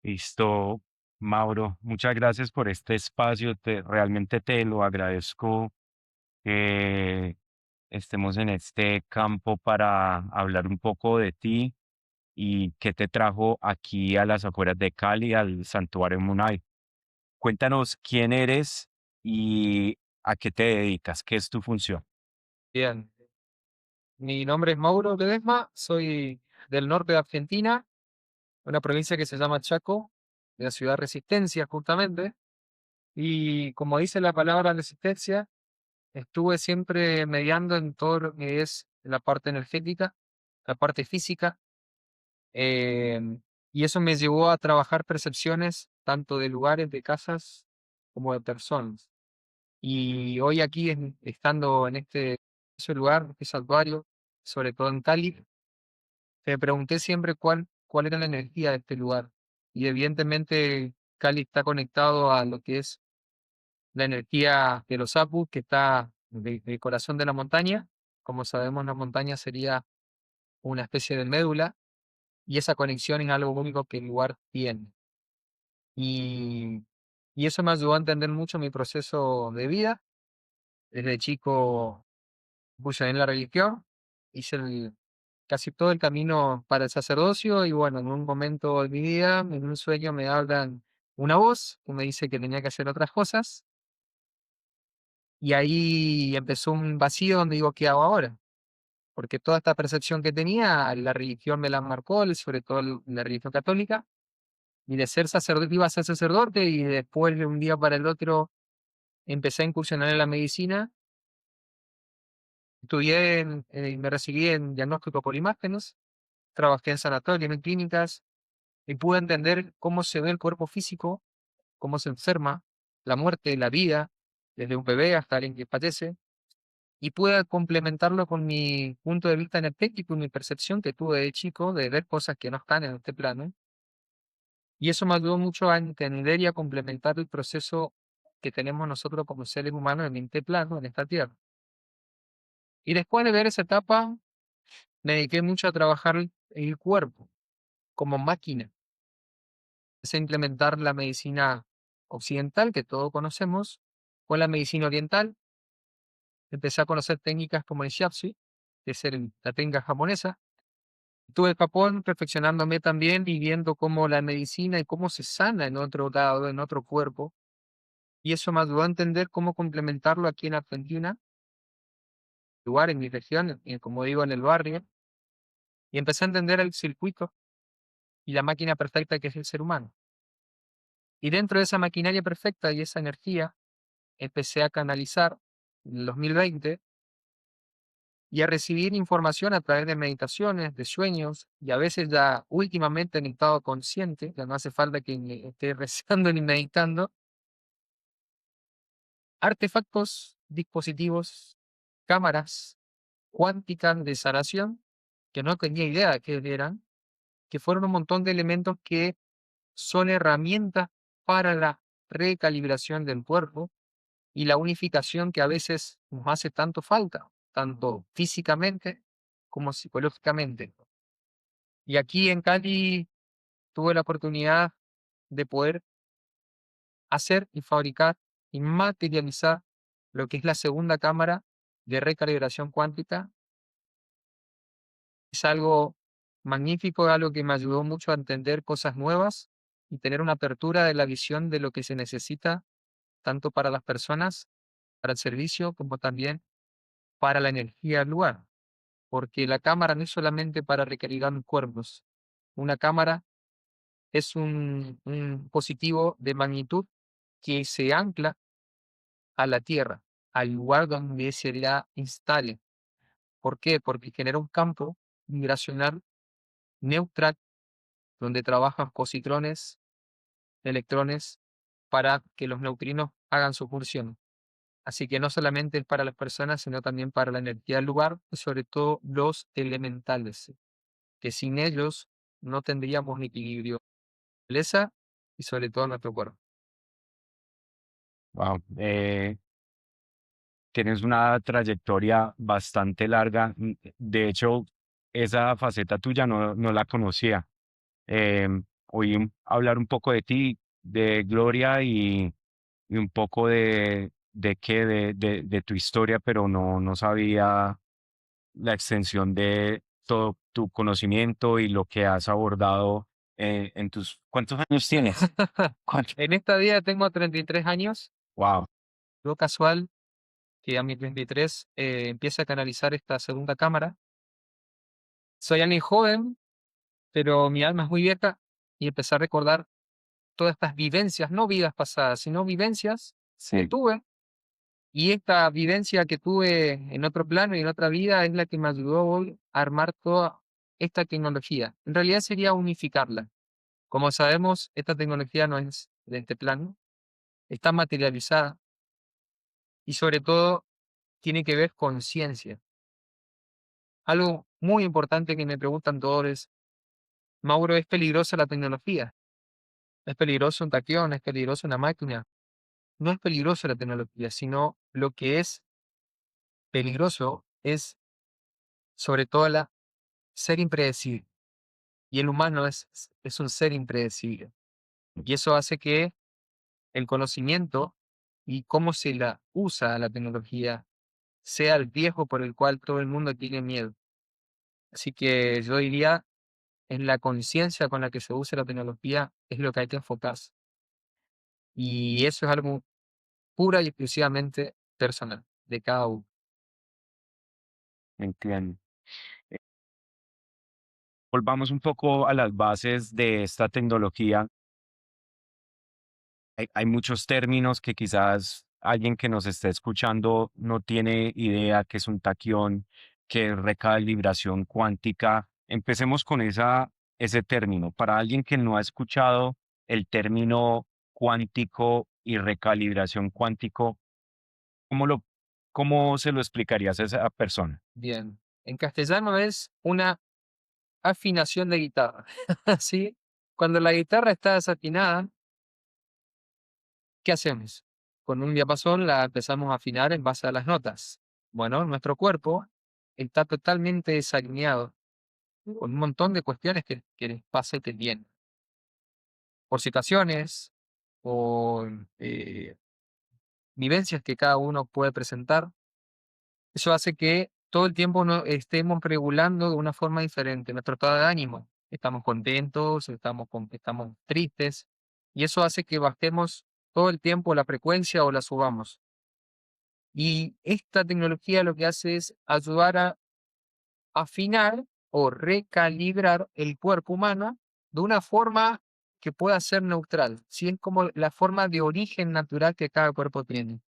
Listo, Mauro, muchas gracias por este espacio. Realmente te lo agradezco que estemos en este campo para hablar un poco de ti y qué te trajo aquí a las afueras de Cali, al Santuario Munay. Cuéntanos quién eres y a qué te dedicas, qué es tu función. Bien, mi nombre es Mauro Ledesma, soy del norte de Argentina, una provincia que se llama Chaco, de la ciudad Resistencia justamente, y como dice la palabra Resistencia, estuve siempre mediando en todo lo que es la parte energética, la parte física, y eso me llevó a trabajar percepciones tanto de lugares, de casas, como de personas. Y hoy aquí, estando en ese lugar, este santuario, sobre todo en Cali, me pregunté siempre cuál era la energía de este lugar. Y evidentemente Cali está conectado a lo que es la energía de los Apus, que está del corazón de la montaña. Como sabemos, la montaña sería una especie de médula y esa conexión es algo único que el lugar tiene. Y, y eso me ayudó a entender mucho mi proceso de vida. Desde chico puse en la religión, hice casi todo el camino para el sacerdocio y bueno, en un momento de mi vida, en un sueño me hablan una voz que me dice que tenía que hacer otras cosas y ahí empezó un vacío donde digo, ¿qué hago ahora? Porque toda esta percepción que tenía, la religión me la marcó, sobre todo la religión católica, y de ser sacerdote iba a ser sacerdote y después de un día para el otro empecé a incursionar en la medicina. Estudié, me recibí en diagnóstico por imágenes, trabajé en sanatorios, en clínicas, y pude entender cómo se ve el cuerpo físico, cómo se enferma, la muerte, la vida, desde un bebé hasta alguien que fallece, y pude complementarlo con mi punto de vista energético y mi percepción que tuve de chico de ver cosas que no están en este plano. Y eso me ayudó mucho a entender y a complementar el proceso que tenemos nosotros como seres humanos en este plano, en esta tierra. Y después de ver esa etapa, me dediqué mucho a trabajar el cuerpo como máquina. Empecé a implementar la medicina occidental que todos conocemos con la medicina oriental. Empecé a conocer técnicas como el shiatsu, que es la técnica japonesa. Estuve en Japón perfeccionándome también y viendo cómo la medicina y cómo se sana en otro lado, en otro cuerpo. Y eso me ayudó a entender cómo complementarlo aquí en Argentina, lugar en mi región, como digo, en el barrio. Y empecé a entender el circuito y la máquina perfecta que es el ser humano. Y dentro de esa maquinaria perfecta y esa energía, empecé a canalizar en el 2020 y a recibir información a través de meditaciones, de sueños, y a veces ya últimamente en estado consciente, ya no hace falta que me esté rezando ni meditando, artefactos, dispositivos, cámaras cuánticas de sanación, que no tenía idea de qué eran, que fueron un montón de elementos que son herramientas para la recalibración del cuerpo y la unificación que a veces nos hace tanto falta, tanto físicamente como psicológicamente. Y aquí en Cali tuve la oportunidad de poder hacer y fabricar y materializar lo que es la segunda cámara de recalibración cuántica. Es algo magnífico, algo que me ayudó mucho a entender cosas nuevas y tener una apertura de la visión de lo que se necesita tanto para las personas, para el servicio, como también para la energía del lugar. Porque la cámara no es solamente para recargar los cuerpos. Una cámara es un positivo de magnitud que se ancla a la Tierra, al lugar donde se la instale. ¿Por qué? Porque genera un campo vibracional neutral donde trabajan positrones, electrones, para que los neutrinos hagan su función. Así que no solamente es para las personas, sino también para la energía del lugar, y sobre todo los elementales, que sin ellos no tendríamos ni equilibrio, belleza y sobre todo nuestro cuerpo. Wow, tienes una trayectoria bastante larga. De hecho, esa faceta tuya no la conocía. oí hablar un poco de ti, de Gloria y un poco de qué, de tu historia, pero no sabía la extensión de todo tu conocimiento y lo que has abordado en tus... ¿Cuántos años tienes? ¿Cuánto? En esta vida tengo 33 años. Wow, Lo casual que a mis 23 empiece a canalizar esta segunda cámara. Soy alguien joven, pero mi alma es muy vieja y empecé a recordar todas estas vivencias, no vidas pasadas, sino vivencias que sí, tuve. Y esta vivencia que tuve en otro plano y en otra vida es la que me ayudó hoy a armar toda esta tecnología. En realidad sería unificarla. Como sabemos, esta tecnología no es de este plano, está materializada y sobre todo tiene que ver con ciencia. Algo muy importante que me preguntan todos es, Mauro, ¿es peligrosa la tecnología? ¿Es peligroso un taquión? ¿Es peligroso una máquina? No es peligroso la tecnología, sino lo que es peligroso es sobre todo la ser impredecible. Y el humano es un ser impredecible. Y eso hace que el conocimiento y cómo se la usa la tecnología sea el viejo por el cual todo el mundo tiene miedo. Así que yo diría, en la conciencia con la que se usa la tecnología es lo que hay que enfocarse. Y eso es algo pura y exclusivamente personal, de cada uno. entiendo. Eh, Volvamos un poco a las bases de esta tecnología. Hay muchos términos que quizás alguien que nos esté escuchando no tiene idea que es un taquión, que es recalibración cuántica. Empecemos con ese término. Para alguien que no ha escuchado el término cuántico y recalibración cuántico, ¿cómo cómo se lo explicarías a esa persona? Bien. En castellano es una afinación de guitarra. ¿Sí? Cuando la guitarra está desafinada, ¿qué hacemos? Con un diapasón la empezamos a afinar en base a las notas. Bueno, nuestro cuerpo está totalmente desalineado con un montón de cuestiones que les pasa y que vienen. Por situaciones, por vivencias que cada uno puede presentar. Eso hace que todo el tiempo estemos regulando de una forma diferente nuestro estado de ánimo. Estamos contentos, estamos tristes, y eso hace que bajemos todo el tiempo la frecuencia o la subamos. Y esta tecnología lo que hace es ayudar a afinar o recalibrar el cuerpo humano de una forma que pueda ser neutral, ¿sí? Es como la forma de origen natural que cada cuerpo tiene.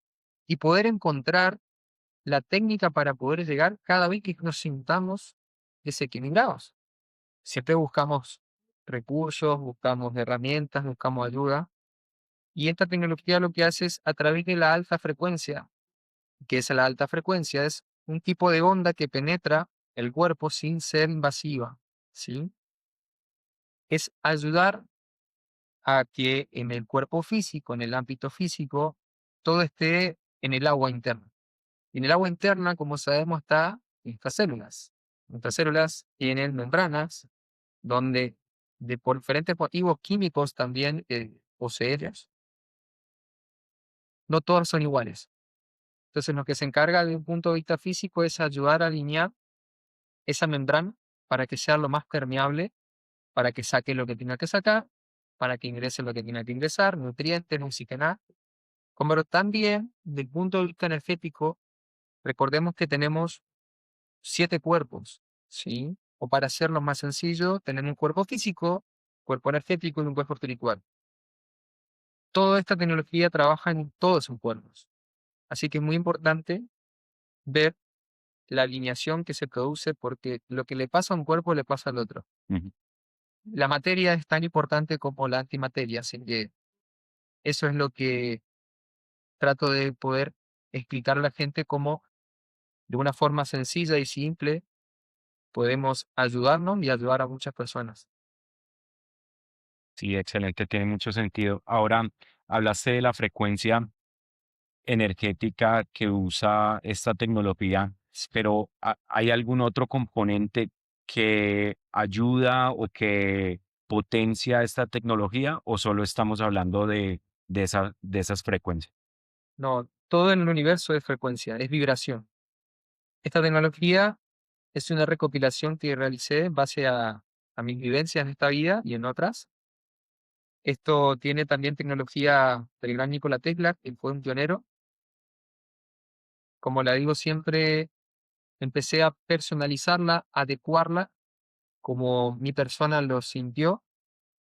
Y poder encontrar la técnica para poder llegar cada vez que nos sintamos desequilibrados. Siempre buscamos recursos, buscamos herramientas, buscamos ayuda. Y esta tecnología lo que hace es a través de la alta frecuencia, que es la alta frecuencia, es un tipo de onda que penetra el cuerpo sin ser invasiva, ¿sí? Es ayudar a que en el cuerpo físico, en el ámbito físico, todo esté en el agua interna. Y en el agua interna, como sabemos, está nuestras células. Nuestras células tienen membranas donde, por diferentes motivos químicos también posee ellas. No todas son iguales. Entonces, lo que se encarga de un punto de vista físico es ayudar a alinear esa membrana para que sea lo más permeable, para que saque lo que tenga que sacar, para que ingrese lo que tenga que ingresar, nutrientes, oxígeno. Como también, del punto de vista energético, recordemos que tenemos 7 cuerpos, ¿sí? O para hacerlo más sencillo, tenemos un cuerpo físico, cuerpo energético y un cuerpo espiritual. Toda esta tecnología trabaja en todos esos cuerpos. Así que es muy importante ver la alineación que se produce porque lo que le pasa a un cuerpo le pasa al otro. Ujú. La materia es tan importante como la antimateria, así que eso es lo que trato de poder explicar a la gente cómo de una forma sencilla y simple podemos ayudarnos y ayudar a muchas personas. Sí, excelente, tiene mucho sentido. Ahora, hablaste de la frecuencia energética que usa esta tecnología, pero ¿hay algún otro componente que ayuda o que potencia esta tecnología o solo estamos hablando de esas frecuencias? No, todo en el universo es frecuencia, es vibración. Esta tecnología es una recopilación que realicé en base a mis vivencias en esta vida y en otras. Esto tiene también tecnología del gran Nikola Tesla, que fue un pionero. Como la digo siempre, empecé a personalizarla, adecuarla como mi persona lo sintió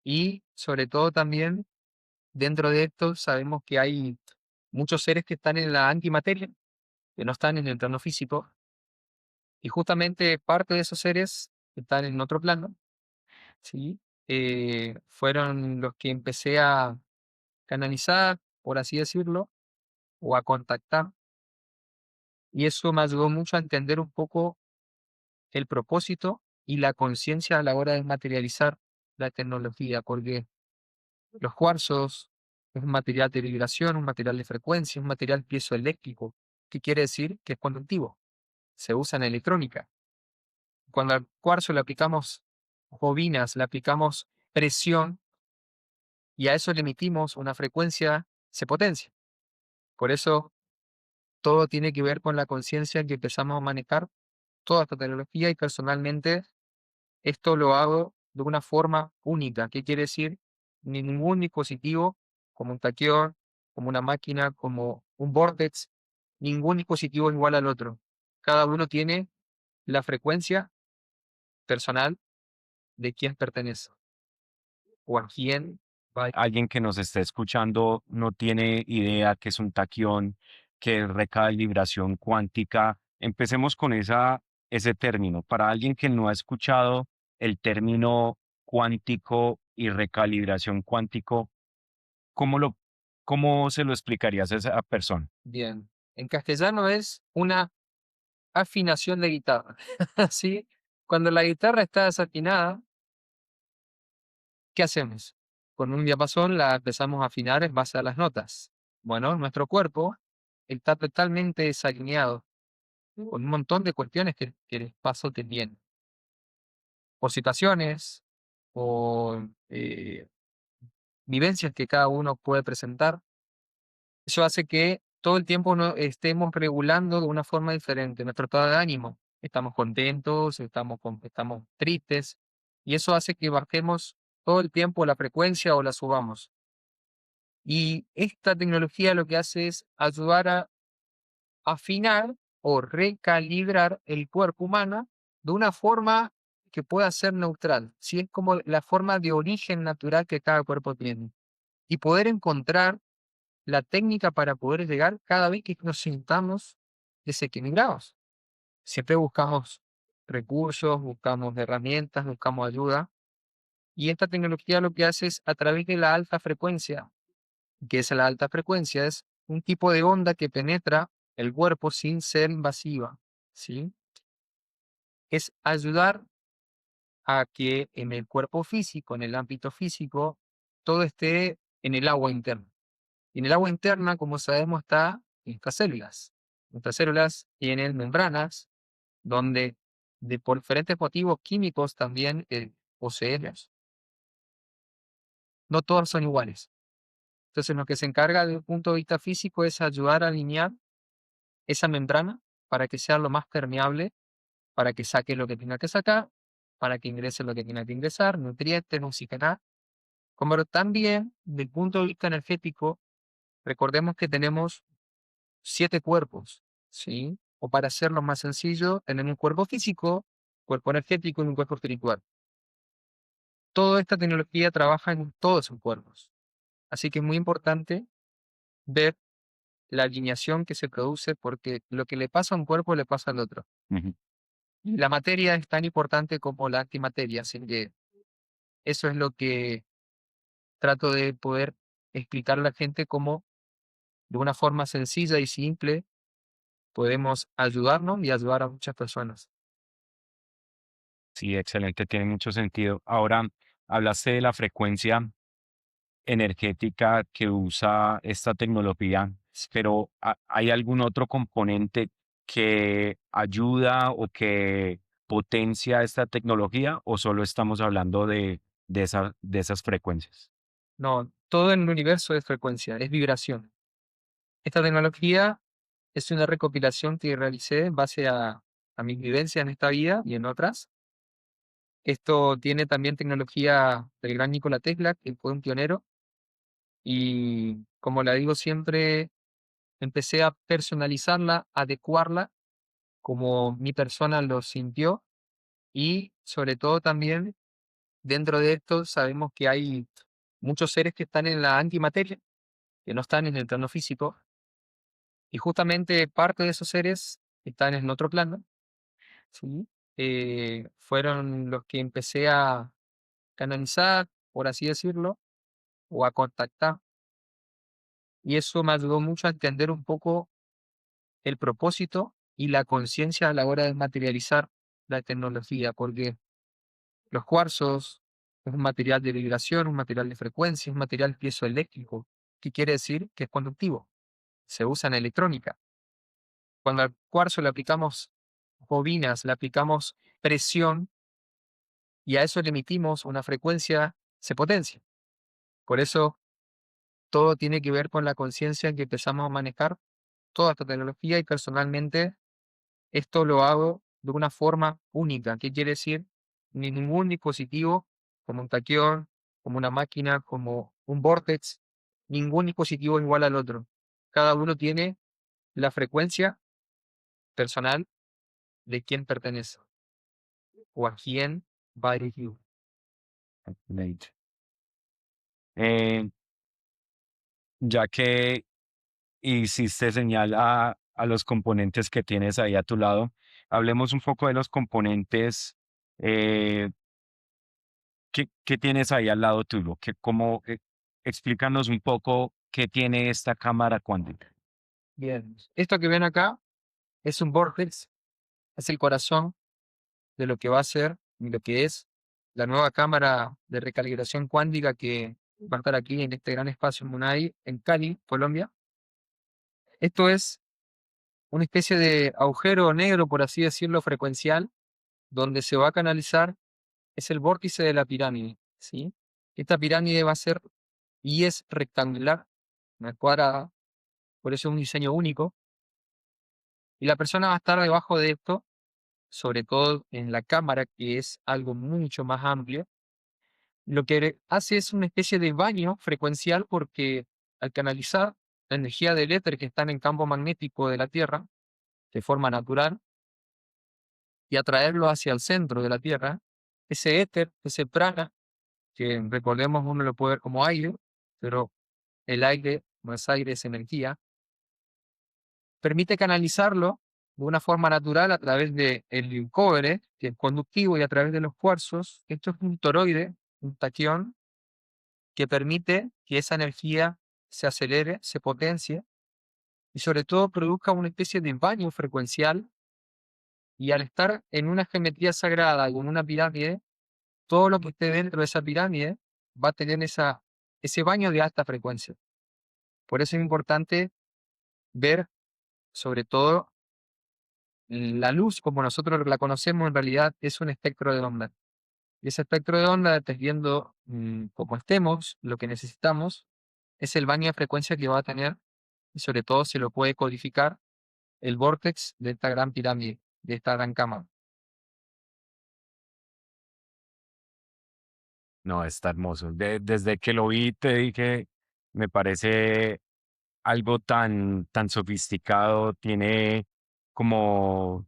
y sobre todo también dentro de esto sabemos que hay muchos seres que están en la antimateria, que no están en el plano físico y justamente parte de esos seres que están en otro plano, ¿sí? Fueron los que empecé a canalizar, por así decirlo, o a contactar y eso me ayudó mucho a entender un poco el propósito y la conciencia a la hora de materializar la tecnología, porque los cuarzos es un material de vibración, un material de frecuencia, un material piezoeléctrico, que quiere decir que es conductivo, se usa en electrónica. Cuando al cuarzo le aplicamos bobinas, le aplicamos presión y a eso le emitimos una frecuencia, se potencia. Por eso todo tiene que ver con la conciencia que empezamos a manejar toda esta tecnología y personalmente esto lo hago de una forma única. ¿Qué quiere decir? Ningún dispositivo, como un taqueón, como una máquina, como un vortex, ningún dispositivo es igual al otro. Cada uno tiene la frecuencia personal de quién pertenece o a quién va. Alguien que nos esté escuchando no tiene idea qué es un taquión, qué es recalibración cuántica. Empecemos con ese término. Para alguien que no ha escuchado el término cuántico y recalibración cuántico, ¿cómo cómo se lo explicarías a esa persona? Bien. En castellano es una afinación de guitarra. ¿Sí? Cuando la guitarra está desafinada, ¿qué hacemos? Con un diapasón la empezamos a afinar en base a las notas. Bueno, nuestro cuerpo está totalmente desalineado con un montón de cuestiones que les paso también. Por situaciones, por vivencias que cada uno puede presentar. Eso hace que todo el tiempo estemos regulando de una forma diferente nuestro estado de ánimo. Estamos contentos, estamos tristes, y eso hace que bajemos todo el tiempo la frecuencia o la subamos. Y esta tecnología lo que hace es ayudar a afinar o recalibrar el cuerpo humano de una forma que pueda ser neutral, si es como la forma de origen natural que cada cuerpo tiene. Y poder encontrar la técnica para poder llegar cada vez que nos sintamos desequilibrados. Siempre buscamos recursos, buscamos herramientas, buscamos ayuda. Y esta tecnología lo que hace es a través de la alta frecuencia, que es la alta frecuencia, es un tipo de onda que penetra el cuerpo sin ser invasiva, ¿sí? Es ayudar a que en el cuerpo físico, en el ámbito físico, todo esté en el agua interna. Y en el agua interna, como sabemos, está en nuestras células. Nuestras células tienen membranas donde por diferentes motivos químicos también poseemos. No todas son iguales. Entonces, lo que se encarga desde un punto de vista físico es ayudar a alinear esa membrana para que sea lo más permeable, para que saque lo que tenga que sacar, para que ingrese lo que tenga que ingresar, nutrientes, oxigenar. Como también, desde el punto de vista energético, recordemos que tenemos 7 cuerpos, ¿sí? O para hacerlo más sencillo, tenemos un cuerpo físico, cuerpo energético y un cuerpo espiritual. Toda esta tecnología trabaja en todos esos cuerpos. Así que es muy importante ver la alineación que se produce porque lo que le pasa a un cuerpo le pasa al otro. Ujú. Y la materia es tan importante como la antimateria, así que eso es lo que trato de poder explicar a la gente cómo de una forma sencilla y simple podemos ayudarnos y ayudar a muchas personas. Sí, excelente, tiene mucho sentido. Ahora, hablaste de la frecuencia energética que usa esta tecnología, pero ¿hay algún otro componente que ayuda o que potencia esta tecnología o solo estamos hablando de esas frecuencias. No, todo en el universo es frecuencia, es vibración. Esta tecnología es una recopilación que realicé en base a mis vivencias en esta vida y en otras. Esto tiene también tecnología del gran Nikola Tesla, que fue un pionero, y como la digo siempre, empecé a personalizarla, adecuarla como mi persona lo sintió, y sobre todo también dentro de esto sabemos que hay muchos seres que están en la antimateria, que no están en el plano físico, y justamente parte de esos seres están en otro plano, ¿sí? Fueron los que empecé a canalizar, por así decirlo, o a contactar, y eso me ayudó mucho a entender un poco el propósito y la conciencia a la hora de materializar la tecnología, porque los cuarzos es un material de vibración, un material de frecuencia, un material piezoeléctrico, que quiere decir que es conductivo. Se usa en electrónica. Cuando al cuarzo le aplicamos bobinas, le aplicamos presión y a eso le emitimos una frecuencia, se potencia. Por eso todo tiene que ver con la conciencia en que empezamos a manejar toda esta tecnología, y personalmente esto lo hago de una forma única. ¿Qué quiere decir? Ni ningún dispositivo, como un taquión, como una máquina, como un vortex, ningún dispositivo es igual al otro. Cada uno tiene la frecuencia personal de quién pertenece o a quién va dirigido. Excelente. Eh, ya que hiciste señal a los componentes que tienes ahí a tu lado, hablemos un poco de los componentes. eh, ¿Qué tienes ahí al lado tuyo? Explícanos un poco qué tiene esta cámara cuántica. Bien, esto que ven acá es un vortex, es el corazón de lo que va a ser y lo que es la nueva cámara de recalibración cuántica que va a estar aquí en este gran espacio Munay en Cali, Colombia. Esto es una especie de agujero negro, por así decirlo, frecuencial, donde se va a canalizar, es el vórtice de la pirámide, ¿sí? Esta pirámide va a ser y es rectangular, una cuadrada, por eso es un diseño único, y la persona va a estar debajo de esto, sobre todo en la cámara, que es algo mucho más amplio. Lo que hace es una especie de baño frecuencial, porque al canalizar la energía del éter que está en el campo magnético de la Tierra de forma natural y atraerlo hacia el centro de la Tierra, ese éter, ese prana, que recordemos uno lo puede ver como aire, pero el aire no es aire, es energía, permite canalizarlo de una forma natural a través del cobre, que es conductivo, y a través de los cuarzos. Esto es un toroide, un taquión, que permite que esa energía se acelere, se potencie y sobre todo produzca una especie de baño frecuencial, y al estar en una geometría sagrada, con una pirámide, todo lo que esté dentro de esa pirámide va a tener ese baño de alta frecuencia. Por eso es importante ver, sobre todo, la luz como nosotros la conocemos, en realidad es un espectro de onda. Y ese espectro de onda, dependiendo cómo estemos, lo que necesitamos, es el baño de frecuencia que va a tener, y sobre todo se lo puede codificar el vórtex de esta gran pirámide, de esta gran cámara. No, está hermoso. Desde que lo vi, te dije, me parece algo tan sofisticado, tiene como,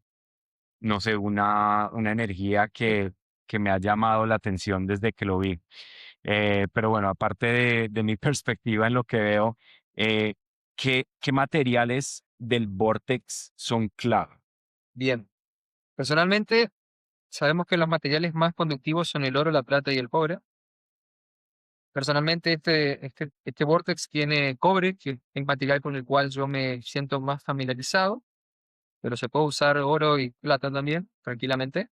no sé, una energía que me ha llamado la atención desde que lo vi. Pero bueno, aparte de mi perspectiva en lo que veo, eh, ¿qué materiales del Vortex son clave? Bien, personalmente sabemos que los materiales más conductivos son el oro, la plata y el cobre. Personalmente este vórtex tiene cobre, que es el material con el cual yo me siento más familiarizado, pero se puede usar oro y plata también, tranquilamente.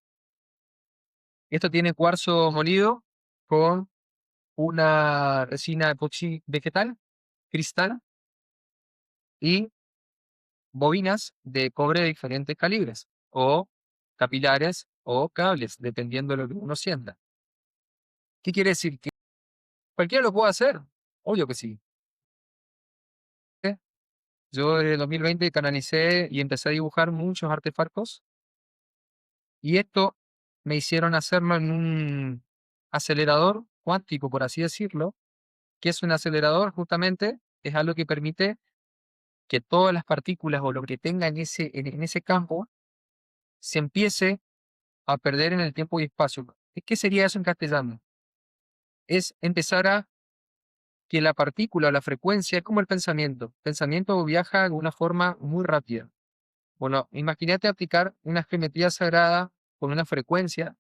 Esto tiene cuarzo molido con una resina epoxi vegetal, cristal, y bobinas de cobre de diferentes calibres, o capilares o cables, dependiendo de lo que uno sienta. ¿Qué quiere decir? ¿Que cualquiera lo puede hacer? Obvio que sí. ¿Eh? Yo en el 2020 canalicé y empecé a dibujar muchos artefactos y esto me hicieron hacerlo en un acelerador cuántico, por así decirlo, que es un acelerador justamente, es algo que permite que todas las partículas o lo que tenga en ese campo se empiece a perder en el tiempo y espacio. ¿Qué sería eso en castellano? Es empezar a que la partícula o la frecuencia es como el pensamiento. El pensamiento viaja de una forma muy rápida. Bueno, imagínate aplicar una geometría sagrada con una frecuencia,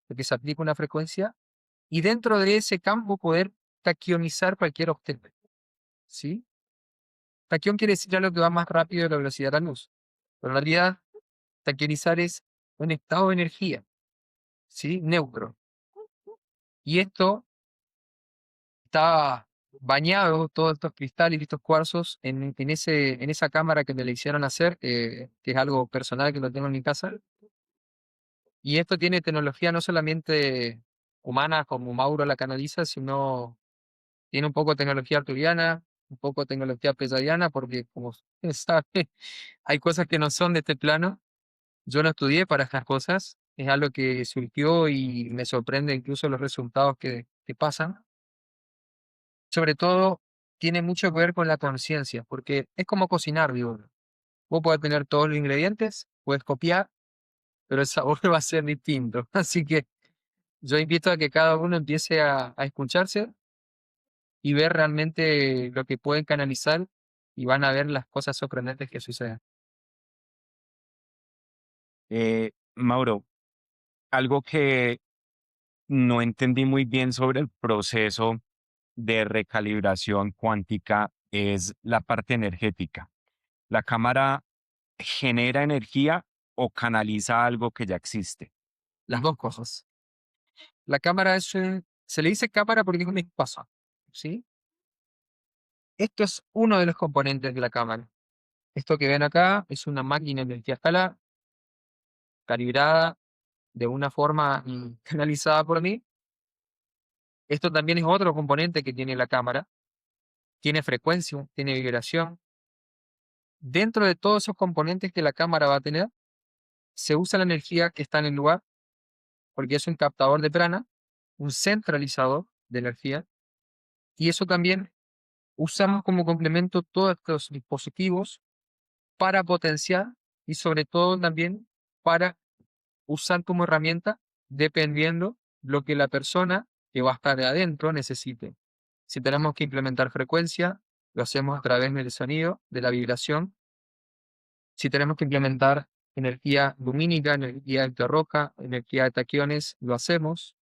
porque se aplica una frecuencia, y dentro de ese campo poder taquionizar cualquier objeto. ¿Sí? Taquión quiere decir algo que va más rápido de la velocidad de la luz. Pero en realidad, taquionizar es un estado de energía, ¿sí? Neutro. Y esto está bañado, todos estos cristales y estos cuarzos, en esa cámara que me le hicieron hacer, que es algo personal que lo tengo en mi casa. Y esto tiene tecnología no solamente humana como Mauro la canaliza, sino tiene un poco de tecnología arturiana, un poco de tecnología pesadiana, porque como usted sabe, hay cosas que no son de este plano. Yo no estudié para estas cosas, es algo que surgió y me sorprende incluso los resultados que pasan. Sobre todo, tiene mucho que ver con la conciencia, porque es como cocinar, digo. Vos podés tener todos los ingredientes, puedes copiar, pero el sabor va a ser distinto. Así que yo invito a que cada uno empiece a escucharse y ver realmente lo que pueden canalizar y van a ver las cosas sorprendentes que suceden. Mauro, algo que no entendí muy bien sobre el proceso de recalibración cuántica es la parte energética. ¿La cámara genera energía o canaliza algo que ya existe? Las dos cosas. La cámara se le dice cámara porque es un espacio, ¿sí? Esto es uno de los componentes de la cámara. Esto que ven acá es una máquina de energía escalar calibrada de una forma y canalizada por mí. Esto también es otro componente que tiene la cámara. Tiene frecuencia, tiene vibración. Dentro de todos esos componentes que la cámara va a tener, se usa la energía que está en el lugar, porque es un captador de prana, un centralizador de energía, y eso también usamos como complemento todos estos dispositivos para potenciar y sobre todo también para usar como herramienta dependiendo lo que la persona que va a estar adentro necesite. Si tenemos que implementar frecuencia, lo hacemos a través del sonido, de la vibración. Si tenemos que implementar energía lumínica, energía infrarroja, energía de taquiones, lo hacemos.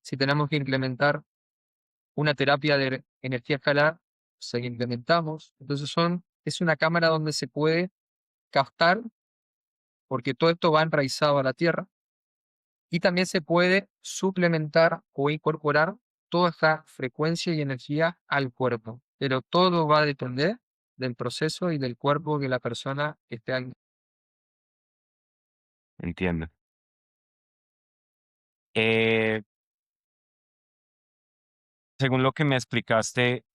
Si tenemos que implementar una terapia de energía escalar, se implementamos. Entonces es una cámara donde se puede captar, porque todo esto va enraizado a la tierra, y también se puede suplementar o incorporar toda esta frecuencia y energía al cuerpo. Pero todo va a depender del proceso y del cuerpo que la persona esté ahí. Entiendo. Eh, Según lo que me explicaste,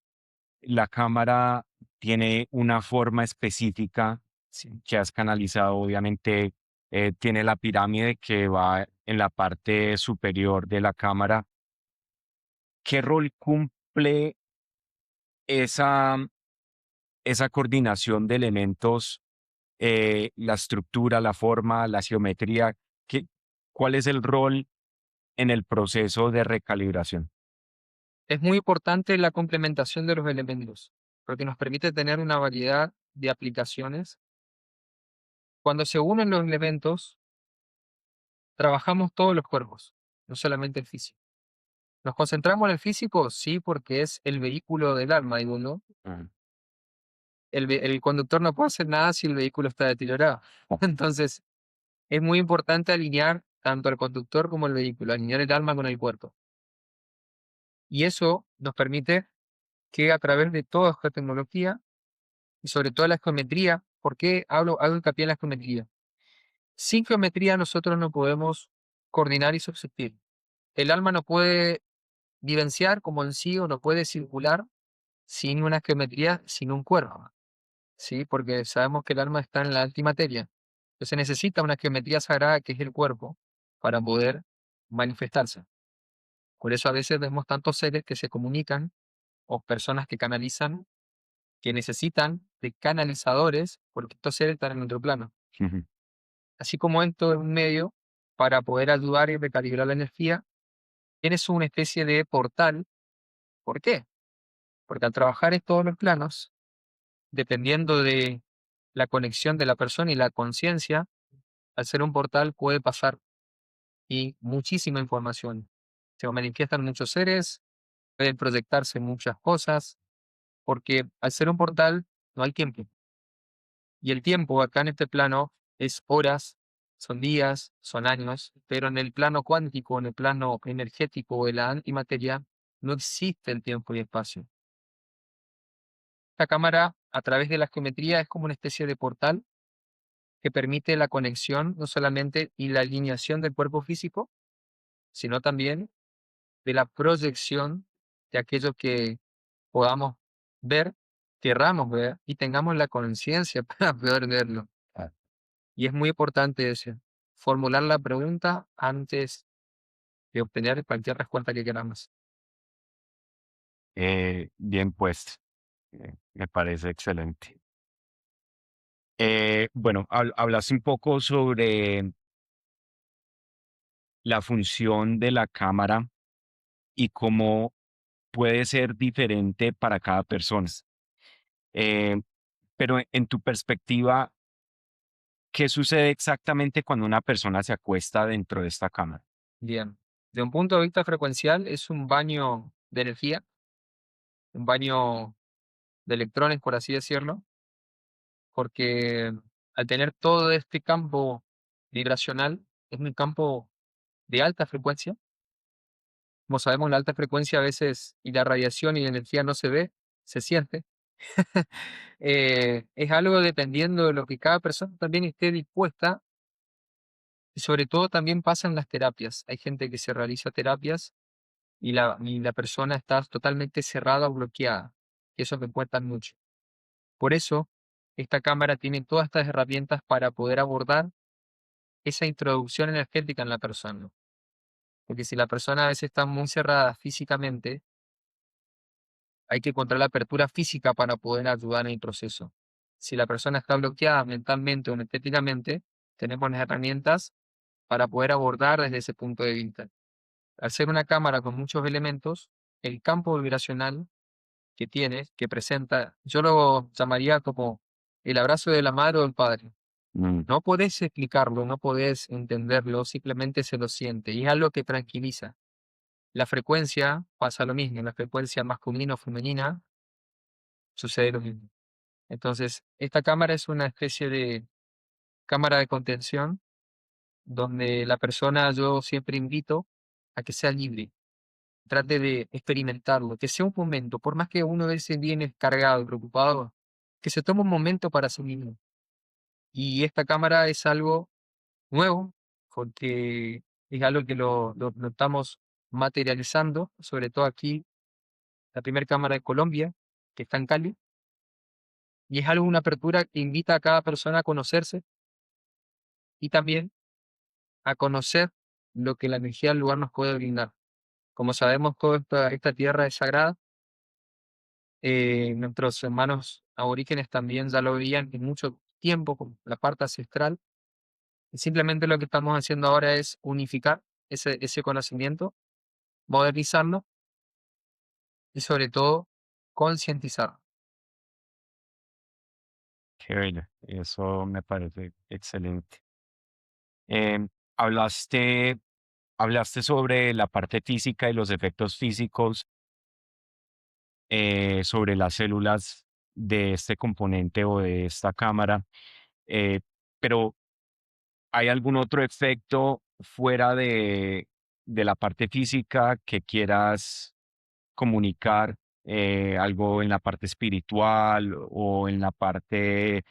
la cámara tiene una forma específica Sí. que has canalizado. Obviamente, tiene la pirámide que va en la parte superior de la cámara. ¿Qué rol cumple esa, esa coordinación de elementos, la estructura, la forma, la geometría? ¿Qué, ¿Cuál es el rol en el proceso de recalibración? Es muy importante la complementación de los elementos, porque nos permite tener una variedad de aplicaciones. Cuando se unen los elementos, trabajamos todos los cuerpos, no solamente el físico. ¿Nos concentramos en el físico? Sí, porque es el vehículo del alma, digo, ¿no? Ah, El conductor no puede hacer nada si el vehículo está deteriorado. Entonces, es muy importante alinear tanto al conductor como al vehículo, alinear el alma con el cuerpo. Y eso nos permite que a través de toda esta tecnología y sobre todo la geometría, ¿por qué hago hincapié en la geometría? Sin geometría nosotros no podemos coordinar y subsistir. El alma no puede vivenciar como en sí uno puede circular sin una geometría, sin un cuerpo, ¿sí? Porque sabemos que el alma está en la antimateria. Entonces necesita una geometría sagrada que es el cuerpo para poder manifestarse. Por eso a veces vemos tantos seres que se comunican o personas que canalizan, que necesitan de canalizadores porque estos seres están en otro plano. Ujú. Así como esto es un medio para poder ayudar y recalibrar la energía, tienes una especie de portal. ¿Por qué? Porque al trabajar en todos los planos, dependiendo de la conexión de la persona y la conciencia, al ser un portal puede pasar y muchísima información. Se manifiestan muchos seres, pueden proyectarse muchas cosas, porque al ser un portal no hay tiempo. Y el tiempo acá en este plano es horas, son días, son años, pero en el plano cuántico, en el plano energético de la antimateria, no existe el tiempo y espacio. Esta cámara, a través de la geometría, es como una especie de portal que permite la conexión no solamente y la alineación del cuerpo físico, sino también de la proyección de aquello que podamos ver, querramos ver y tengamos la conciencia para poder verlo. Ah, Y es muy importante eso, formular la pregunta antes de obtener cualquier respuesta que queramos. bien puesto. Me parece excelente. Bueno, hablaste un poco sobre la función de la cámara y cómo puede ser diferente para cada persona. Eh, pero en tu perspectiva, ¿qué sucede exactamente cuando una persona se acuesta dentro de esta cámara? Bien. De un punto de vista frecuencial, es un baño de energía, un baño de electrones, por así decirlo, porque al tener todo este campo vibracional, es un campo de alta frecuencia. Como sabemos, la alta frecuencia a veces y la radiación y la energía no se ve, se siente. Es algo dependiendo de lo que cada persona también esté dispuesta y sobre todo también pasa en las terapias. Hay gente que se realiza terapias y la persona está totalmente cerrada o bloqueada. Y eso me cuentan mucho. Por eso, esta cámara tiene todas estas herramientas para poder abordar esa introducción energética en la persona. Porque si la persona a veces está muy cerrada físicamente, hay que encontrar la apertura física para poder ayudar en el proceso. Si la persona está bloqueada mentalmente o energéticamente, tenemos las herramientas para poder abordar desde ese punto de vista. Al ser una cámara con muchos elementos, el campo vibracional que tiene, que presenta, yo lo llamaría como el abrazo de la madre o del padre. Mm, No podés explicarlo, no podés entenderlo, simplemente se lo siente y es algo que tranquiliza. La frecuencia pasa lo mismo, la frecuencia masculina o femenina sucede lo mismo. Entonces, esta cámara es una especie de cámara de contención donde la persona, yo siempre invito a que sea libre, trate de experimentarlo, que sea un momento, por más que uno de ese viene cargado, preocupado, que se tome un momento para sí mismo. Y esta cámara es algo nuevo, porque es algo que lo estamos materializando, sobre todo aquí, la primera cámara de Colombia, que está en Cali, y es algo, una apertura que invita a cada persona a conocerse y también a conocer lo que la energía del lugar nos puede brindar. Como sabemos, toda esta tierra es sagrada. Nuestros hermanos aborígenes también ya lo veían en mucho tiempo con la parte ancestral. Y simplemente lo que estamos haciendo ahora es unificar ese conocimiento, modernizarlo y sobre todo concientizarlo. qué bello. Eso me parece excelente. Em, hablaste, hablaste sobre la parte física y los efectos físicos sobre las células de este componente o de esta cámara, eh, pero ¿hay algún otro efecto fuera de la parte física que quieras comunicar? Algo en la parte espiritual o en la parte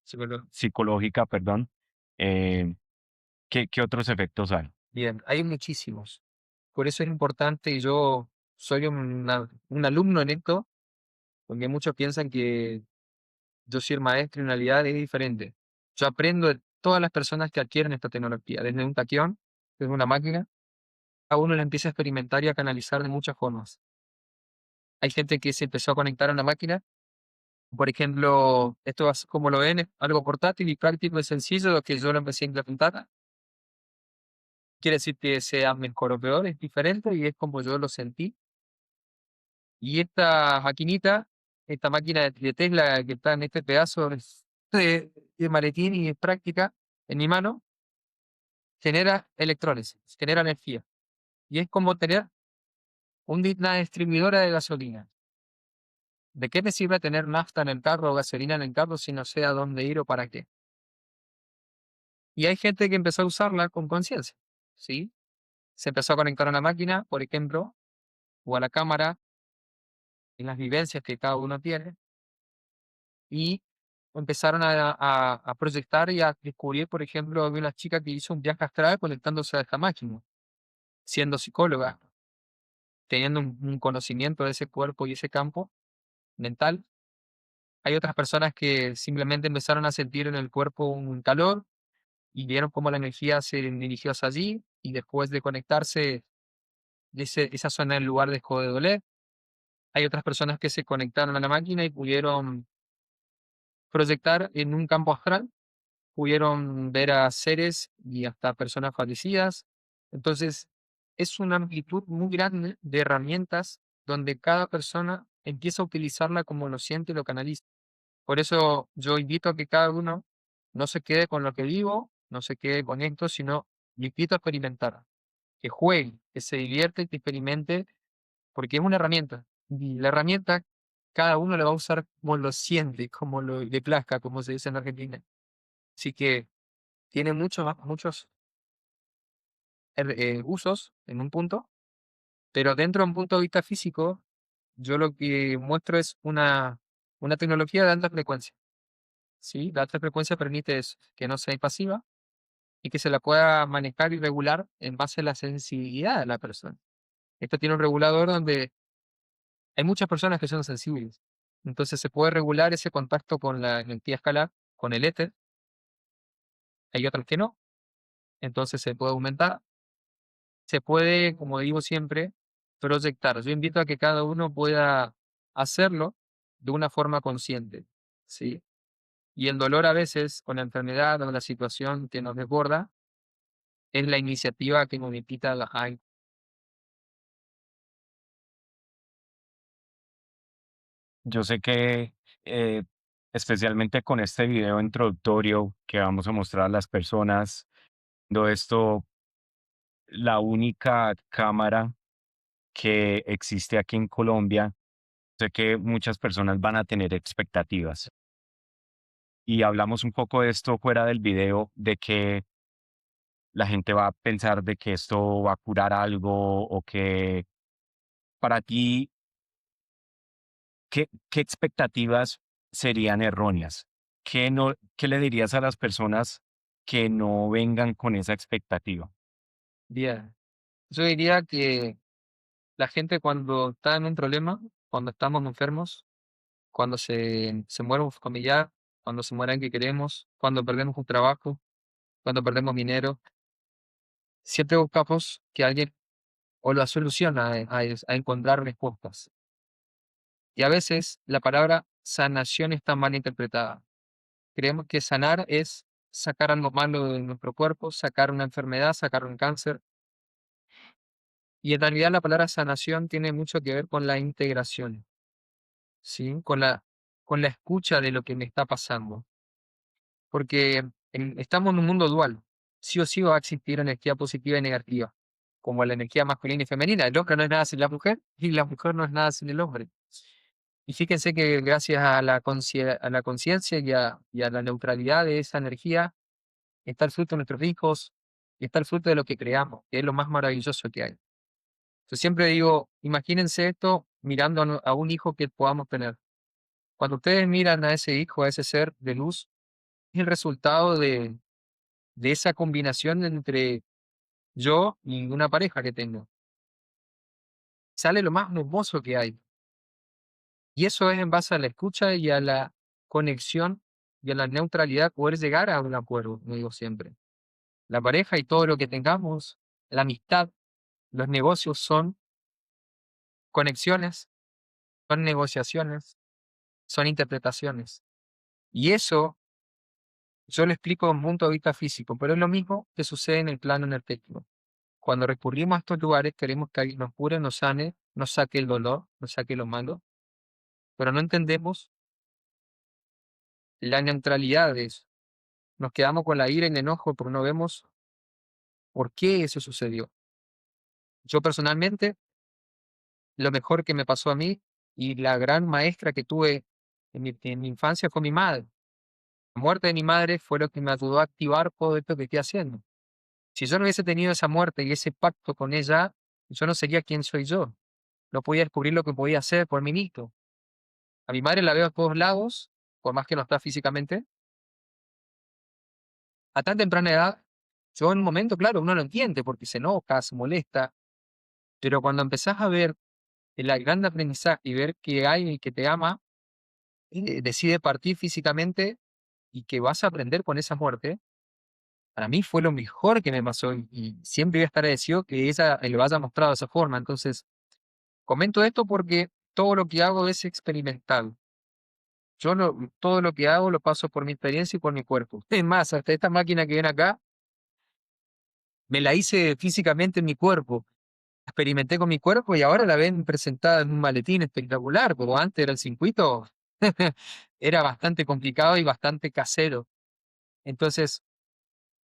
Sí, pero psicológica, perdón. Eh, ¿qué otros efectos hay? bien, hay muchísimos. Por eso es importante, y yo soy un alumno en esto, porque muchos piensan que yo soy el maestro y en realidad es diferente. Yo aprendo de todas las personas que adquieren esta tecnología, desde un taquión, desde una máquina, a uno la empieza a experimentar y a canalizar de muchas formas. Hay gente que se empezó a conectar a una máquina, por ejemplo, esto es como lo ven, es algo portátil y práctico y sencillo, lo que yo lo empecé a implementar. Quiere decir que sea mejor o peor, es diferente y es como yo lo sentí. Y esta maquinita, esta máquina de Tesla que está en este pedazo de maletín y es práctica en mi mano, genera electrones, genera energía. Y es como tener una distribuidora de gasolina. ¿De qué me sirve tener nafta en el carro o gasolina en el carro si no sé a dónde ir o para qué? Y hay gente que empezó a usarla con conciencia, ¿sí? Se empezó a conectar a una máquina, por ejemplo, o a la cámara, en las vivencias que cada uno tiene, y empezaron a proyectar y a descubrir, por ejemplo, había una chica que hizo un viaje astral conectándose a esta máquina, siendo psicóloga, teniendo un conocimiento de ese cuerpo y ese campo mental. Hay otras personas que simplemente empezaron a sentir en el cuerpo un calor y vieron cómo la energía se dirigió hacia allí y después de conectarse, esa zona del lugar dejó de doler. Hay otras personas que se conectaron a la máquina y pudieron proyectar en un campo astral, pudieron ver a seres y hasta personas fallecidas. Entonces, es una amplitud muy grande de herramientas donde cada persona empieza a utilizarla como lo siente y lo canaliza. Por eso yo invito a que cada uno no se quede con lo que digo, no se quede con esto, sino le invito a experimentar, que juegue, que se divierte, que experimente, porque es una herramienta. Y la herramienta cada uno la va a usar como lo siente, como lo le plazca, como se dice en Argentina. Así que tiene muchos usos en un punto, pero dentro de un punto de vista físico, yo lo que muestro es una tecnología de alta frecuencia. ¿Sí? La alta frecuencia permite eso, que no sea invasiva y que se la pueda manejar y regular en base a la sensibilidad de la persona. Esto tiene un regulador donde hay muchas personas que son sensibles. Entonces se puede regular ese contacto con la energía escalar, con el éter. Hay otras que no. Entonces se puede aumentar. Se puede, como digo siempre, proyectar. Yo invito a que cada uno pueda hacerlo de una forma consciente. ¿Sí? Y el dolor a veces, con la enfermedad o la situación que nos desborda, es la iniciativa que nos invita a. Yo sé que, eh, especialmente con este video introductorio que vamos a mostrar a las personas, todo esto, la única cámara que existe aquí en Colombia, sé que muchas personas van a tener expectativas. Y hablamos un poco de esto fuera del video, de que la gente va a pensar de que esto va a curar algo o que para ti, ¿qué expectativas serían erróneas? ¿Qué le dirías a las personas que no vengan con esa expectativa? Bien, yo diría que la gente cuando está en un problema, cuando estamos enfermos, cuando se muere un familiar, cuando se muere alguien que queremos, cuando perdemos un trabajo, cuando perdemos dinero, siempre buscamos que alguien o la soluciona a encontrar respuestas. Y a veces la palabra sanación está mal interpretada. Creemos que sanar es sacar algo malo de nuestro cuerpo, sacar una enfermedad, sacar un cáncer. Y en realidad la palabra sanación tiene mucho que ver con la integración, ¿sí? Con la escucha de lo que me está pasando. Porque estamos en un mundo dual. Sí o sí va a existir energía positiva y negativa, como la energía masculina y femenina. El hombre no es nada sin la mujer y la mujer no es nada sin el hombre. Y fíjense que gracias a a la conciencia y a la neutralidad de esa energía está el fruto de nuestros hijos y está el fruto de lo que creamos, que es lo más maravilloso que hay. Yo siempre digo, imagínense esto mirando a un hijo que podamos tener. Cuando ustedes miran a ese hijo, a ese ser de luz, es el resultado de esa combinación entre yo y una pareja que tengo. sale lo más hermoso que hay. Y eso es en base a la escucha y a la conexión y a la neutralidad, poder llegar a un acuerdo, como digo siempre. La pareja y todo lo que tengamos, la amistad, los negocios son conexiones, son negociaciones, son interpretaciones. Y eso yo lo explico desde un punto de vista físico, pero es lo mismo que sucede en el plano energético. Cuando recurrimos a estos lugares, queremos que alguien nos cure, nos sane, nos saque el dolor, nos saque lo malo, pero no entendemos la neutralidad de eso. Nos quedamos con la ira y el enojo porque no vemos por qué eso sucedió. Yo personalmente, lo mejor que me pasó a mí y la gran maestra que tuve en mi infancia fue mi madre. La muerte de mi madre fue lo que me ayudó a activar todo esto que estoy haciendo. Si yo no hubiese tenido esa muerte y ese pacto con ella, yo no sería quien soy yo. No podía descubrir lo que podía hacer por mí mismo. A mi madre la veo a todos lados, por más que no está físicamente. A tan temprana edad, yo en un momento, claro, uno lo entiende porque se enoja, se molesta, pero cuando empezás a ver el gran aprendizaje y ver que hay que te ama, decide partir físicamente y que vas a aprender con esa muerte, para mí fue lo mejor que me pasó y siempre voy a estar agradecido que ella lo haya mostrado de esa forma. Entonces, comento esto porque todo lo que hago es experimental. Todo lo que hago lo paso por mi experiencia y por mi cuerpo. Es más, hasta esta máquina que ven acá, me la hice físicamente en mi cuerpo. Experimenté con mi cuerpo y ahora la ven presentada en un maletín espectacular, como antes era el circuito, era bastante complicado y bastante casero. Entonces,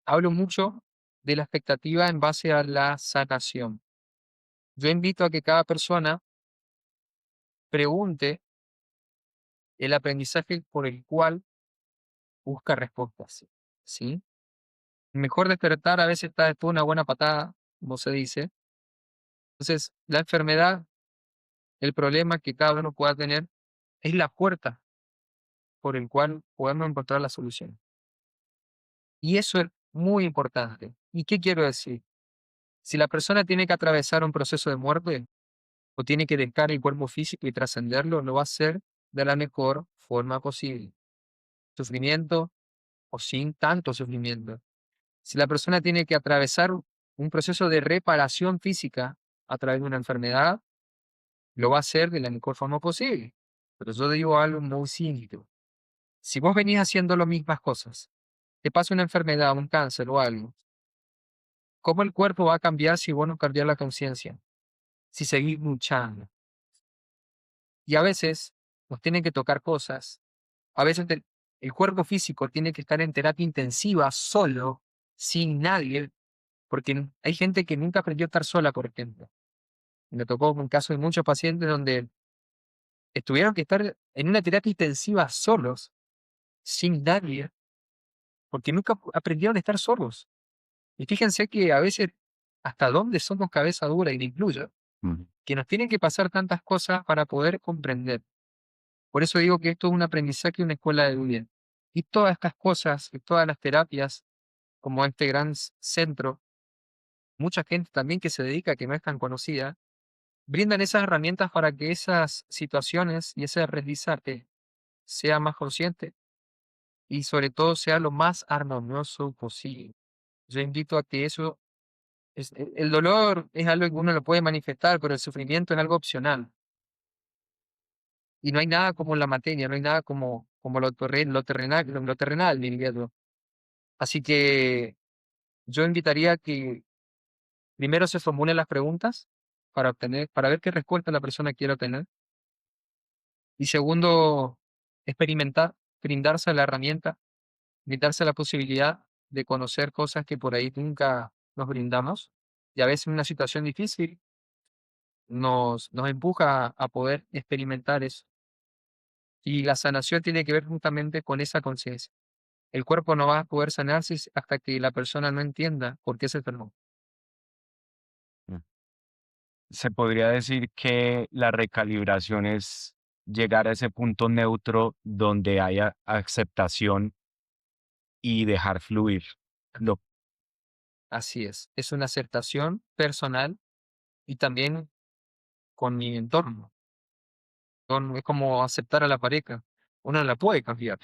hablo mucho de la expectativa en base a la sanación. Yo invito a que cada persona pregunte el aprendizaje por el cual busca respuestas. ¿Sí? Mejor despertar a veces está después de una buena patada, como se dice. Entonces, la enfermedad, el problema que cada uno pueda tener, es la puerta por el cual podemos encontrar la solución. Y eso es muy importante. ¿Y qué quiero decir? Si la persona tiene que atravesar un proceso de muerte o tiene que dejar el cuerpo físico y trascenderlo, lo va a hacer de la mejor forma posible. Sufrimiento o sin tanto sufrimiento. Si la persona tiene que atravesar un proceso de reparación física a través de una enfermedad, lo va a hacer de la mejor forma posible. Pero yo digo algo muy simple. Si vos venís haciendo las mismas cosas, te pasa una enfermedad, un cáncer o algo, ¿cómo el cuerpo va a cambiar si vos no cambiás la conciencia? Si seguís luchando. Y a veces nos tienen que tocar cosas. A veces el cuerpo físico tiene que estar en terapia intensiva solo, sin nadie, porque hay gente que nunca aprendió a estar sola, por ejemplo. Me tocó un caso de muchos pacientes donde tuvieron que estar en una terapia intensiva solos, sin nadie, porque nunca aprendieron a estar solos. Y fíjense que a veces hasta dónde somos cabeza dura, y le incluyo, Mm. que nos tienen que pasar tantas cosas para poder comprender. Por eso digo que esto es un aprendizaje y una escuela de vida. Y todas estas cosas, y todas las terapias, como este gran centro, mucha gente también que se dedica, que no es tan conocida, brindan esas herramientas para que esas situaciones y ese aprendizaje sea más consciente y sobre todo sea lo más armonioso posible. Yo invito a que eso, el dolor es algo que uno lo puede manifestar, pero el sufrimiento es algo opcional. Y no hay nada como la materia, no hay nada como lo terrenal, diría yo. Así que yo invitaría a que primero se formulen las preguntas para ver qué respuesta la persona quiere obtener. Y segundo, experimentar, brindarse la herramienta, brindarse la posibilidad de conocer cosas que por ahí nunca nos brindamos. Y a veces una situación difícil nos empuja a poder experimentar eso. Y la sanación tiene que ver justamente con esa conciencia. El cuerpo no va a poder sanarse hasta que la persona no entienda por qué se enfermó. Mm. Se podría decir que la recalibración es llegar a ese punto neutro donde haya aceptación y dejar fluir. Lo, Así es una aceptación personal y también con mi entorno. Es como aceptar a la pareja. Uno no la puede cambiar.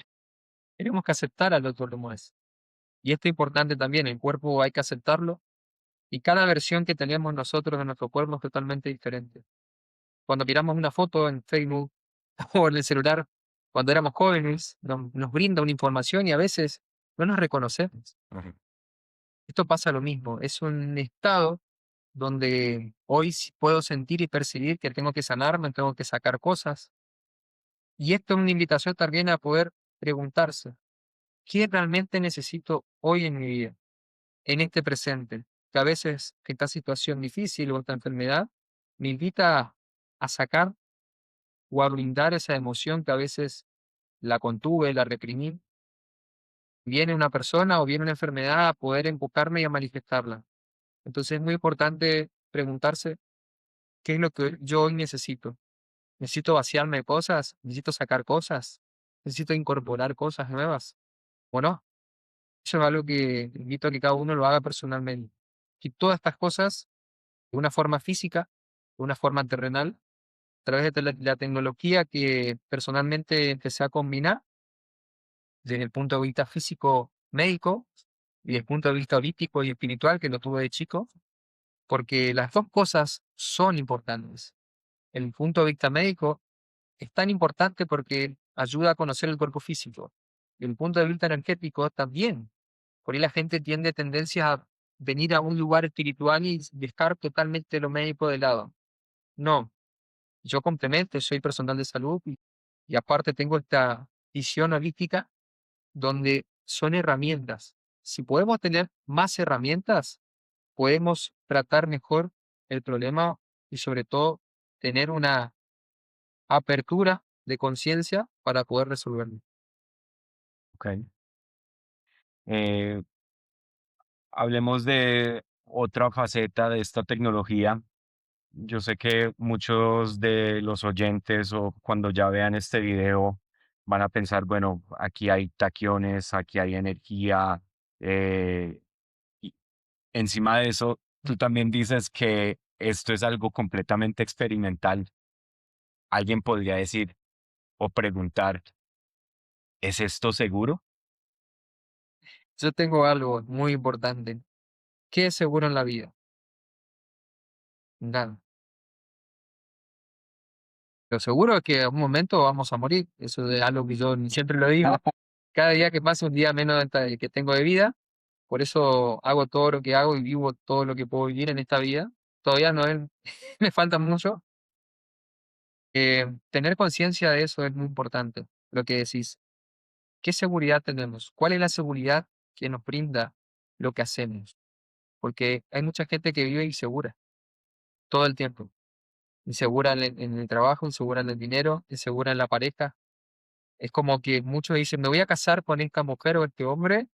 Tenemos que aceptar al otro como es. Y esto es importante también, el cuerpo hay que aceptarlo y cada versión que tenemos nosotros de nuestro cuerpo es totalmente diferente. Cuando miramos una foto en Facebook o en el celular, cuando éramos jóvenes, nos brinda una información y a veces no nos reconocemos. Ujú. Esto pasa lo mismo, es un estado donde hoy sí puedo sentir y percibir que tengo que sanarme, tengo que sacar cosas. Y esto es una invitación también a poder preguntarse, ¿qué realmente necesito hoy en mi vida, en este presente? Que a veces que esta situación difícil o esta enfermedad me invita a sacar o a brindar esa emoción que a veces la contuve, la reprimí. Viene una persona o viene una enfermedad a poder empujarme y a manifestarla. Entonces es muy importante preguntarse qué es lo que yo hoy necesito. ¿Necesito vaciarme de cosas? ¿Necesito sacar cosas? ¿Necesito incorporar cosas nuevas? ¿O no? Eso es algo que invito a que cada uno lo haga personalmente. Y todas estas cosas, de una forma física, de una forma terrenal, a través de la tecnología que personalmente empecé a combinar desde el punto de vista físico médico y desde el punto de vista holístico y espiritual que lo tuve de chico, porque las dos cosas son importantes. El punto de vista médico es tan importante porque ayuda a conocer el cuerpo físico. Y el punto de vista energético también. Por ahí la gente tiende tendencia a venir a un lugar espiritual y dejar totalmente lo médico de lado. No, yo complemento, soy personal de salud y aparte tengo esta visión holística donde son herramientas. Si podemos tener más herramientas, podemos tratar mejor el problema y sobre todo tener una apertura de conciencia para poder resolverlo. Ok. Eh, Hablemos de otra faceta de esta tecnología. Yo sé que muchos de los oyentes o cuando ya vean este video van a pensar, bueno, aquí hay taquiones, aquí hay energía. Y encima de eso, tú también dices que esto es algo completamente experimental. Alguien podría decir o preguntar, ¿es esto seguro? Yo tengo algo muy importante. ¿Qué es seguro en la vida? Nada. Lo seguro es que en un momento vamos a morir. Eso es algo que yo siempre lo digo. Cada día que pasa un día menos que tengo de vida. Por eso hago todo lo que hago y vivo todo lo que puedo vivir en esta vida. Todavía no es, me falta mucho. Tener conciencia de eso es muy importante. Lo que decís. ¿Qué seguridad tenemos? ¿Cuál es la seguridad que nos brinda lo que hacemos? Porque hay mucha gente que vive insegura todo el tiempo. Insegura en el trabajo, insegura en el dinero, insegura en la pareja. Es como que muchos dicen, me voy a casar con esta mujer o este hombre,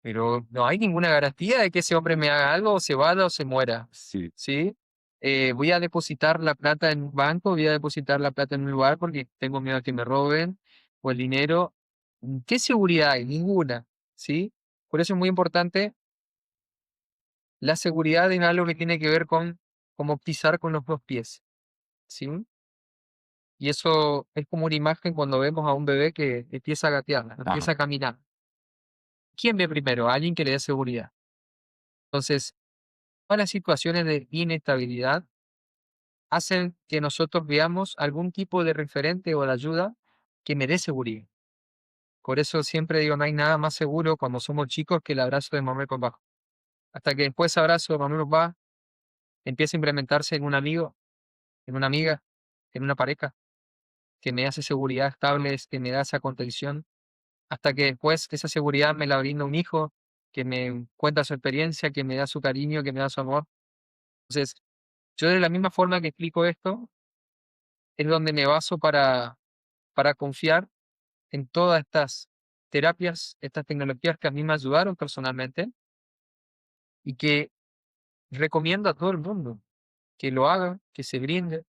pero no hay ninguna garantía de que ese hombre me haga algo o se vaya o se muera, Sí. ¿sí? Voy a depositar la plata en un banco, voy a depositar la plata en un lugar porque tengo miedo a que me roben o el dinero. ¿Qué seguridad hay? Ninguna, ¿sí? Por eso es muy importante la seguridad en algo que tiene que ver con cómo pisar con los dos pies, ¿sí? Y eso es como una imagen cuando vemos a un bebé que empieza a gatear, empieza Ajá. a caminar. ¿Quién ve primero? Alguien que le dé seguridad. Entonces, todas las situaciones de inestabilidad hacen que nosotros veamos algún tipo de referente o de ayuda que me dé seguridad. Por eso siempre digo, no hay nada más seguro cuando somos chicos que el abrazo de mamá y papá. Hasta que después ese abrazo de mamá y papá empieza a implementarse en un amigo, en una amiga, en una pareja, que me hace seguridad estable, que me da esa contención, hasta que después esa seguridad me la brinda un hijo, que me cuenta su experiencia, que me da su cariño, que me da su amor. Entonces, yo de la misma forma que explico esto, es donde me baso para confiar en todas estas terapias, estas tecnologías que a mí me ayudaron personalmente y que recomiendo a todo el mundo que lo haga, que se brinde,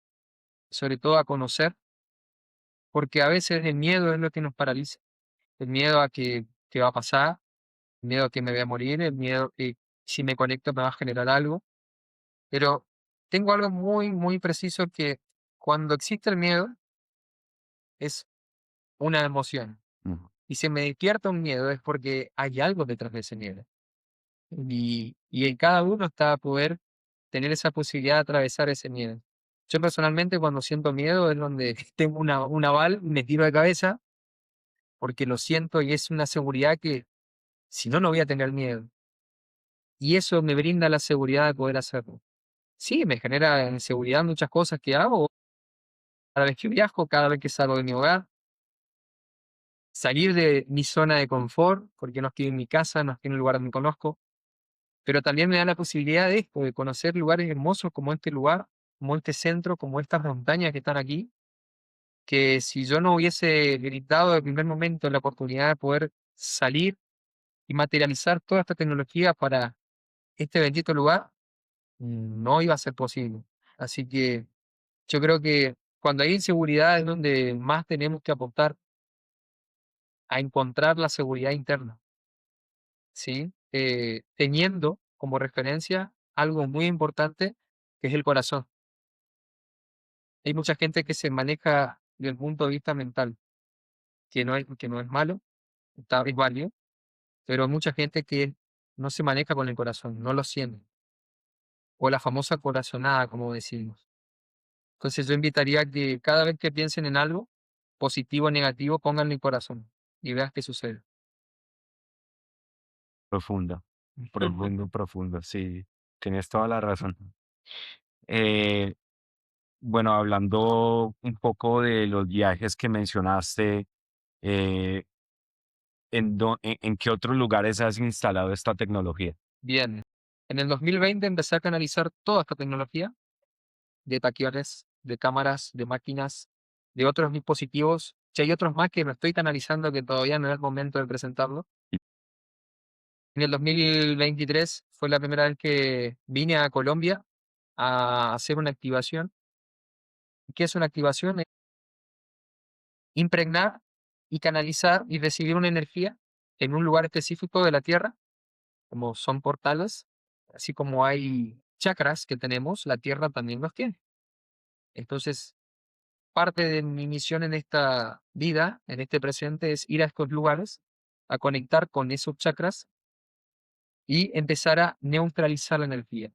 sobre todo a conocer, porque a veces el miedo es lo que nos paraliza, el miedo a que qué va a pasar, el miedo a que me voy a morir, el miedo que si me conecto me va a generar algo, pero tengo algo muy, muy preciso que cuando existe el miedo es una emoción. Ujú. Y si me despierta un miedo es porque hay algo detrás de ese miedo. Y en cada uno está poder tener esa posibilidad de atravesar ese miedo. Yo personalmente cuando siento miedo es donde tengo una bala y me tiro de cabeza porque lo siento y es una seguridad que si no, no voy a tener miedo. Y eso me brinda la seguridad de poder hacerlo. Sí, me genera inseguridad muchas cosas que hago cada vez que viajo, cada vez que salgo de mi hogar, salir de mi zona de confort, porque no estoy en mi casa, no estoy en un lugar donde conozco, pero también me da la posibilidad de esto, de conocer lugares hermosos como este lugar, como este centro, como estas montañas que están aquí, que si yo no hubiese gritado el primer momento la oportunidad de poder salir y materializar toda esta tecnología para este bendito lugar, no iba a ser posible. Así que yo creo que cuando hay inseguridad es donde más tenemos que apostar a encontrar la seguridad interna, ¿sí? Teniendo como referencia algo muy importante que es el corazón. Hay mucha gente que se maneja desde el punto de vista mental, que no es malo, está, es válido, pero hay mucha gente que no se maneja con el corazón, no lo siente, o la famosa corazonada, como decimos. Entonces yo invitaría a que cada vez que piensen en algo, positivo o negativo, pónganle el corazón y veas qué sucede. Profundo, profundo, profundo, sí, tienes toda la razón. Eh, bueno, hablando un poco de los viajes que mencionaste, eh, en qué otros lugares has instalado esta tecnología? Bien, en el 2020 empecé a canalizar toda esta tecnología de taquiones, de cámaras, de máquinas, de otros dispositivos. Si hay otros más que no estoy canalizando que todavía no es el momento de presentarlo. En el 2023 fue la primera vez que vine a Colombia a hacer una activación. ¿Qué es una activación? Es impregnar y canalizar y recibir una energía en un lugar específico de la Tierra, como son portales, así como hay chakras que tenemos, la Tierra también los tiene. Entonces, parte de mi misión en esta vida, en este presente, es ir a estos lugares, a conectar con esos chakras y empezar a neutralizar la energía.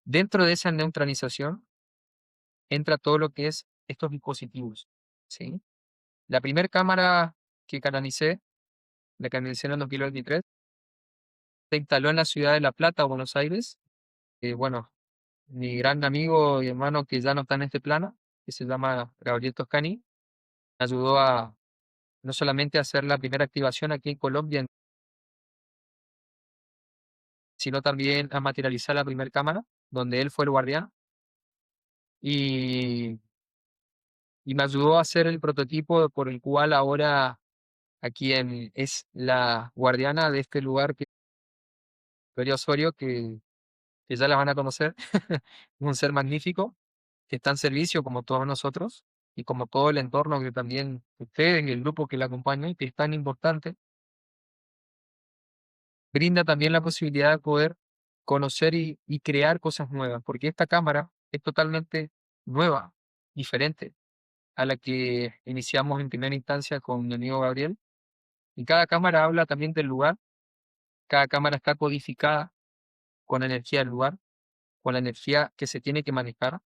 Dentro de esa neutralización entra todo lo que es estos dispositivos, ¿sí? La primera cámara que canalicé, la canalicé en el 2023, se instaló en la ciudad de La Plata, Buenos Aires. Bueno, mi gran amigo y hermano que ya no está en este plano, que se llama Gabriel Toscani, me ayudó a no solamente a hacer la primera activación aquí en Colombia, sino también a materializar la primera cámara, donde él fue el guardián, y, y me ayudó a hacer el prototipo por el cual ahora aquí es la guardiana de este lugar, que es Victoria Osorio, que ya la van a conocer. Es un ser magnífico, que está en servicio como todos nosotros, y como todo el entorno que también ustedes y el grupo que la acompaña, que es tan importante, brinda también la posibilidad de poder conocer y crear cosas nuevas, porque esta cámara es totalmente nueva, diferente a la que iniciamos en primera instancia con mi amigo Gabriel. Y cada cámara habla también del lugar, cada cámara está codificada con la energía del lugar, con la energía que se tiene que manejar,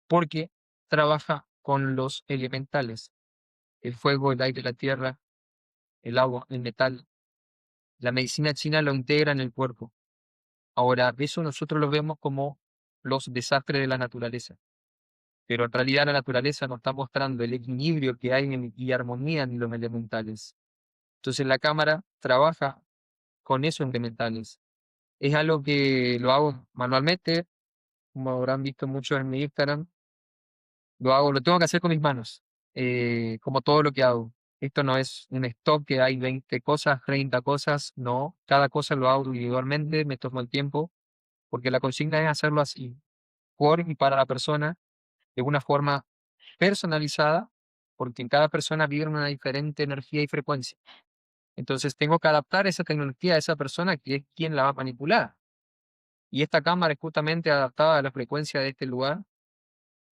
porque trabaja con los elementales, el fuego, el aire, la tierra, el agua, el metal. La medicina china lo integra en el cuerpo. Ahora, eso nosotros lo vemos como los desastres de la naturaleza, pero en realidad la naturaleza nos está mostrando el equilibrio que hay y armonía en los elementales. Entonces la cámara trabaja con esos elementales. Es algo que lo hago manualmente, como habrán visto muchos en mi Instagram, lo tengo que hacer con mis manos, como todo lo que hago. Esto no es un stock que hay 20 cosas, 30 cosas, no, cada cosa lo hago individualmente, me tomo el tiempo, porque la consigna es hacerlo así, por y para la persona, de una forma personalizada, porque en cada persona vibra una diferente energía y frecuencia. Entonces tengo que adaptar esa tecnología a esa persona que es quien la va a manipular. Y esta cámara es justamente adaptada a la frecuencia de este lugar,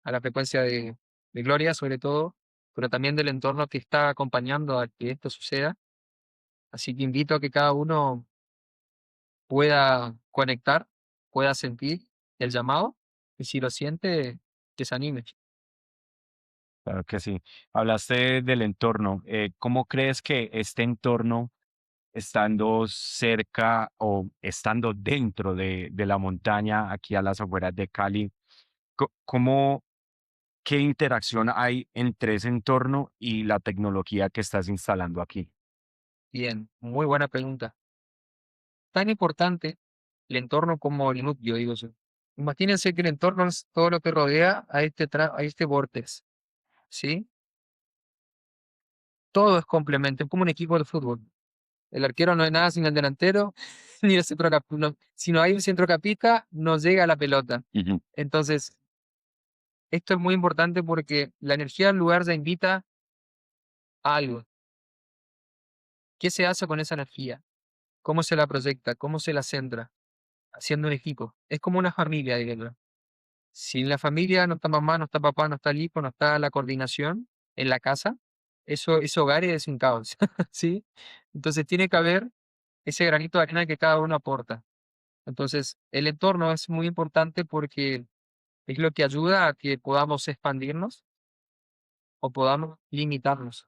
a la frecuencia de Gloria sobre todo, pero también del entorno que está acompañando a que esto suceda. Así que invito a que cada uno pueda conectar, pueda sentir el llamado y si lo siente, que se anime. Claro que sí. Hablaste del entorno. ¿Cómo crees que este entorno, estando cerca o estando dentro de la montaña, aquí a las afueras de Cali, cómo, qué interacción hay entre ese entorno y la tecnología que estás instalando aquí? Bien, muy buena pregunta. Tan importante el entorno como el núcleo, digo yo. Imagínense que el entorno es todo lo que rodea a este vórtex, ¿sí? Todo es complemento, es como un equipo de fútbol. El arquero no es nada sin el delantero, ni el centrocampista. Si no hay un centrocampista, no llega a la pelota. Ujú. Entonces, esto es muy importante porque la energía del lugar ya invita a algo. ¿Qué se hace con esa energía? ¿Cómo se la proyecta? ¿Cómo se la centra? Haciendo un equipo. Es como una familia, diría. Si en la familia no está mamá, no está papá, no está el hijo, no está la coordinación en la casa, ese hogar es un caos, ¿sí? Entonces tiene que haber ese granito de arena que cada uno aporta. Entonces, el entorno es muy importante porque es lo que ayuda a que podamos expandirnos o podamos limitarnos.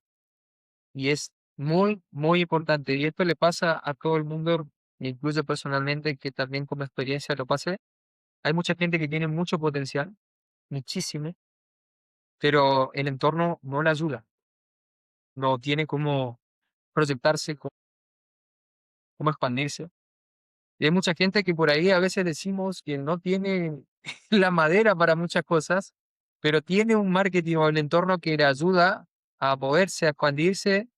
Y es muy, muy importante. Y esto le pasa a todo el mundo, me incluyo personalmente, que también como experiencia lo pasé. Hay mucha gente que tiene mucho potencial, muchísimo, pero el entorno no le ayuda, no tiene cómo proyectarse, cómo expandirse. Y hay mucha gente que por ahí a veces decimos que no tiene la madera para muchas cosas, pero tiene un marketing o el entorno que le ayuda a moverse, a expandirse,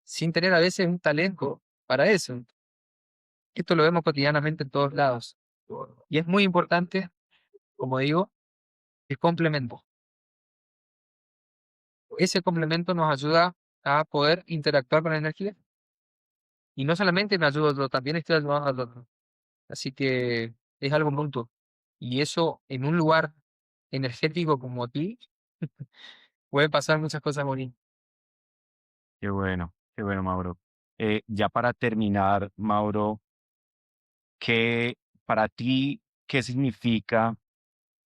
sin tener a veces un talento para eso. Esto lo vemos cotidianamente en todos lados. Y es muy importante, como digo, el complemento. Ese complemento nos ayuda a poder interactuar con la energía. Y no solamente me ayuda yo, también estoy ayudando al otro. Así que es algo mutuo. Y eso en un lugar energético como aquí, puede pasar muchas cosas bonitas. Qué bueno, Mauro. Ya para terminar, Mauro, ¿qué para ti, qué significa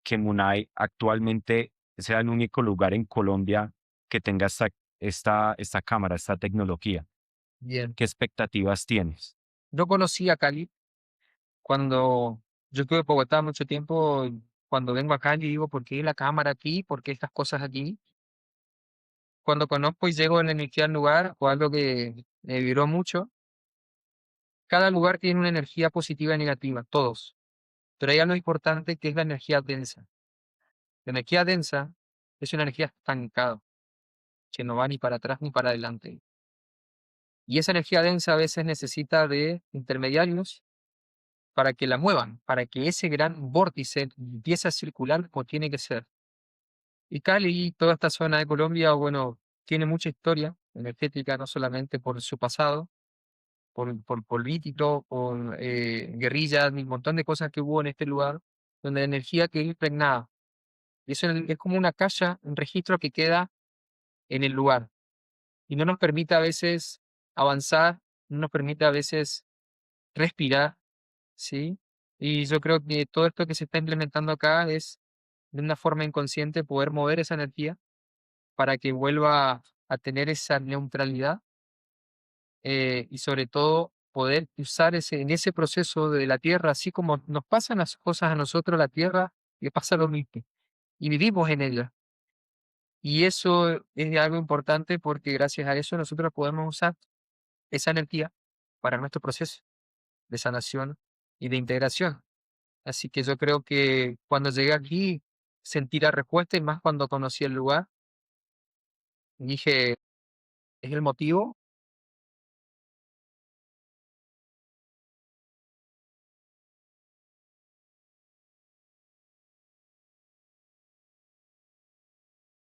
que Munay actualmente sea el único lugar en Colombia que tenga esta cámara, esta tecnología? Bien. ¿Qué expectativas tienes? Yo conocí a Cali cuando yo estuve en Bogotá mucho tiempo. Cuando vengo a Cali digo, ¿por qué la cámara aquí? ¿Por qué estas cosas aquí? Cuando conozco y llego en la energía al lugar, o algo que me vibró mucho, cada lugar tiene una energía positiva y negativa, todos. Pero hay algo importante que es la energía densa. La energía densa es una energía estancada, que no va ni para atrás ni para adelante. Y esa energía densa a veces necesita de intermediarios para que la muevan, para que ese gran vórtice empiece a circular como tiene que ser. Y Cali, toda esta zona de Colombia, bueno, tiene mucha historia energética, no solamente por su pasado, por político, por guerrillas, un montón de cosas que hubo en este lugar, donde la energía quedó impregnada. Y eso es como una calle, un registro que queda en el lugar y no nos permite a veces avanzar, no nos permite a veces respirar, ¿sí? Y yo creo que todo esto que se está implementando acá es de una forma inconsciente poder mover esa energía para que vuelva a tener esa neutralidad y sobre todo poder usar en ese proceso de la tierra, así como nos pasan las cosas a nosotros, la tierra, le pasa lo mismo y vivimos en ella. Y eso es algo importante porque gracias a eso nosotros podemos usar esa energía para nuestro proceso de sanación y de integración. Así que yo creo que cuando llegué aquí sentí la respuesta y más cuando conocí el lugar, dije, es el motivo